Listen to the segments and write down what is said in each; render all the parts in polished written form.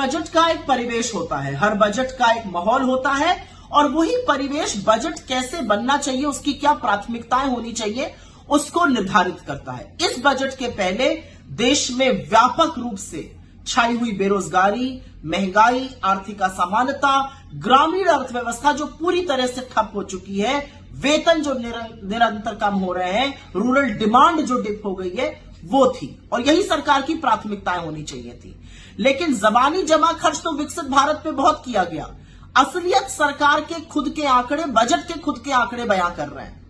Budget का एक परिवेश होता है, हर बजट का एक माहौल होता है और वही परिवेश बजट कैसे बनना चाहिए, उसकी क्या प्राथमिकताएं होनी चाहिए, उसको निर्धारित करता है। इस बजट के पहले देश में व्यापक रूप से छाई हुई बेरोजगारी, महंगाई, आर्थिक असमानता, ग्रामीण अर्थव्यवस्था जो पूरी तरह से ठप हो चुकी है, वेतन जो निरंतर कम हो रहे हैं, रूरल डिमांड जो डिप हो गई है, वो थी और यही सरकार की प्राथमिकताएं होनी चाहिए थी। लेकिन जबानी जमा खर्च तो विकसित भारत पे बहुत किया गया। असलियत सरकार के खुद के आंकड़े, बजट के खुद के आंकड़े बयां कर रहे हैं।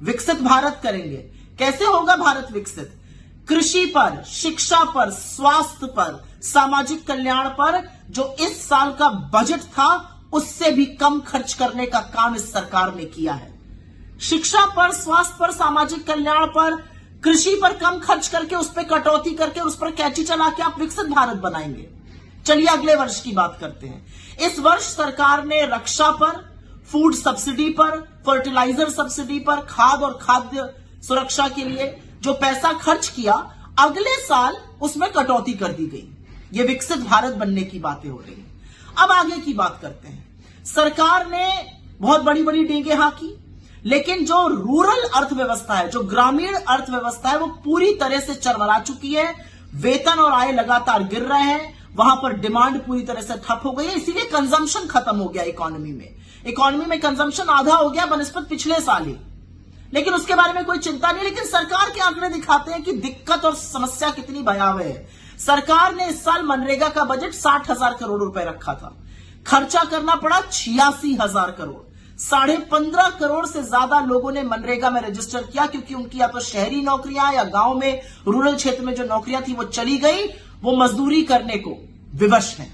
विकसित भारत करेंगे, कैसे होगा भारत विकसित? कृषि पर, शिक्षा पर, स्वास्थ्य पर, सामाजिक कल्याण पर जो इस साल का बजट था उससे भी कम खर्च करने का काम इस सरकार ने किया है। शिक्षा पर, स्वास्थ्य पर, सामाजिक कल्याण पर, कृषि पर कम खर्च करके उस पर कटौती करके उस पर कैची चला के आप विकसित भारत बनाएंगे। चलिए अगले वर्ष की बात करते हैं। इस वर्ष सरकार ने रक्षा पर, फूड सब्सिडी पर, फर्टिलाइजर सब्सिडी पर, खाद और खाद्य सुरक्षा के लिए जो पैसा खर्च किया, अगले साल उसमें कटौती कर दी गई। ये विकसित भारत बनने की बातें हो रही हैं। अब आगे की बात करते हैं। सरकार ने बहुत बड़ी बड़ी डेंगे हाँकी, लेकिन जो रूरल अर्थव्यवस्था है, जो ग्रामीण अर्थव्यवस्था है, वो पूरी तरह से चरमरा चुकी है। वेतन और आय लगातार गिर रहे हैं, वहां पर डिमांड पूरी तरह से ठप हो गई है, इसीलिए कंजम्पशन खत्म हो गया इकोनॉमी में। इकोनॉमी में कंजम्पशन आधा हो गया बनस्पत पिछले साल ही, लेकिन उसके बारे में कोई चिंता नहीं। लेकिन सरकार के आंकड़े दिखाते हैं कि दिक्कत और समस्या कितनी भयावह है। सरकार ने इस साल मनरेगा का बजट 60,000 करोड़ रुपए रखा था, खर्चा करना पड़ा 86,000 करोड़। 15.5 करोड़ से ज्यादा लोगों ने मनरेगा में रजिस्टर किया, क्योंकि उनकी या तो शहरी नौकरियां या गांव में रूरल क्षेत्र में जो नौकरियां थी वो चली गई, वो मजदूरी करने को विवश हैं।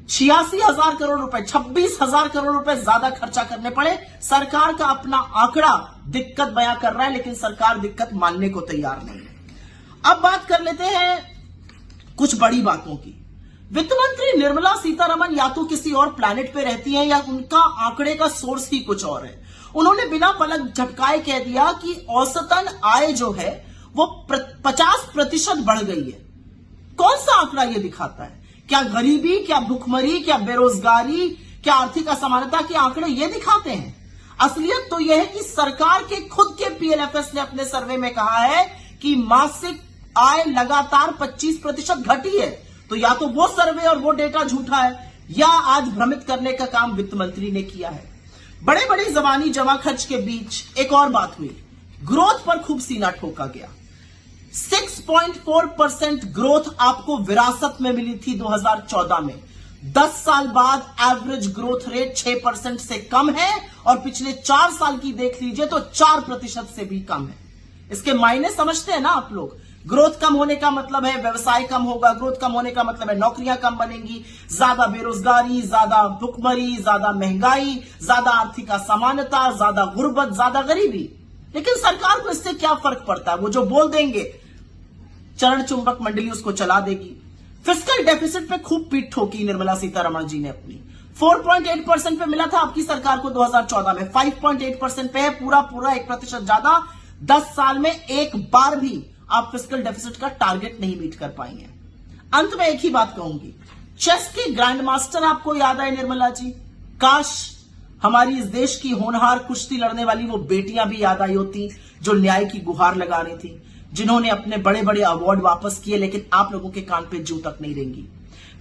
86,000 करोड़ रुपए, 26,000 करोड़ रुपए ज्यादा खर्चा करने पड़े। सरकार का अपना आंकड़ा दिक्कत बयां कर रहा है, लेकिन सरकार दिक्कत मानने को तैयार नहीं है। अब बात कर लेते हैं कुछ बड़ी बातों की। वित्त मंत्री निर्मला सीतारमण या तो किसी और प्लैनेट पे रहती हैं या उनका आंकड़े का सोर्स ही कुछ और है। उन्होंने बिना पलक झपकाए कह दिया कि औसतन आय जो है वो 50% बढ़ गई है। कौन सा आंकड़ा ये दिखाता है? क्या गरीबी, क्या भुखमरी, क्या बेरोजगारी, क्या आर्थिक असमानता के आंकड़े ये दिखाते हैं? असलियत तो यह है कि सरकार के खुद के पीएलएफएस ने अपने सर्वे में कहा है कि मासिक आय लगातार 25% घटी है। तो या तो वो सर्वे और वो डेटा झूठा है, या आज भ्रमित करने का काम वित्त मंत्री ने किया है। बड़े बड़े जबानी जमा खर्च के बीच एक और बात हुई, ग्रोथ पर खूब सीना ठोका गया। 6.4% ग्रोथ आपको विरासत में मिली थी 2014 में। 10 साल बाद एवरेज ग्रोथ रेट 6% से कम है और पिछले 4 साल की देख लीजिए तो 4% से भी कम है। इसके मायने समझते हैं ना आप लोग? ग्रोथ कम होने का मतलब है व्यवसाय कम होगा, ग्रोथ कम होने का मतलब है नौकरियां कम बनेंगी, ज्यादा बेरोजगारी, ज्यादा भुखमरी, ज्यादा महंगाई, ज्यादा आर्थिक असमानता, ज्यादा गुर्बत, ज्यादा गरीबी। लेकिन सरकार को इससे क्या फर्क पड़ता है? वो जो बोल देंगे चरण चुंबक मंडली उसको चला देगी। फिस्कल डेफिसिट पे खूब पीठ ठोकी निर्मला सीतारमण जी ने अपनी। 4.8% पे मिला था आपकी सरकार को 2014 में, 5.8% पे है, पूरा 1% ज्यादा। 10 साल में एक बार भी आप फिस्कल डेफिसिट का टारगेट नहीं मीट कर पाएंगे। अंत में एक ही बात कहूंगी, चेस के ग्रैंड मास्टर आपको याद आए निर्मला जी? काश हमारी इस देश की होनहार कुश्ती लड़ने वाली वो बेटियां भी याद आई होती जो न्याय की गुहार लगा रही थी, जिन्होंने अपने बड़े बड़े अवार्ड वापस किए, लेकिन आप लोगों के कान पे जू तक नहीं रेंगी।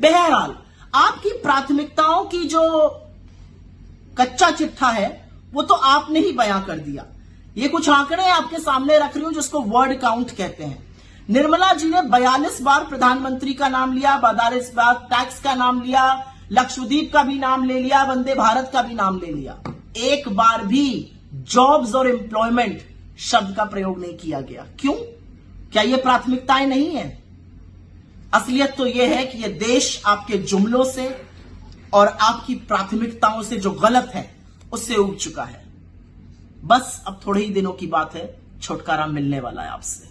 बहरहाल आपकी प्राथमिकताओं की जो कच्चा चिट्ठा है वो तो आपने ही बयां कर दिया। ये कुछ आंकड़े आपके सामने रख रही हूं जिसको वर्ड काउंट कहते हैं। निर्मला जी ने 42 बार प्रधानमंत्री का नाम लिया, 42 बार टैक्स का नाम लिया, लक्षद्वीप का भी नाम ले लिया, वंदे भारत का भी नाम ले लिया। एक बार भी जॉब्स और एम्प्लॉयमेंट शब्द का प्रयोग नहीं किया गया। क्यों? क्या ये प्राथमिकताएं नहीं है? असलियत तो यह है कि यह देश आपके जुमलों से और आपकी प्राथमिकताओं से जो गलत है उससे उब चुका है। बस अब थोड़े ही दिनों की बात है, छुटकारा मिलने वाला है आपसे।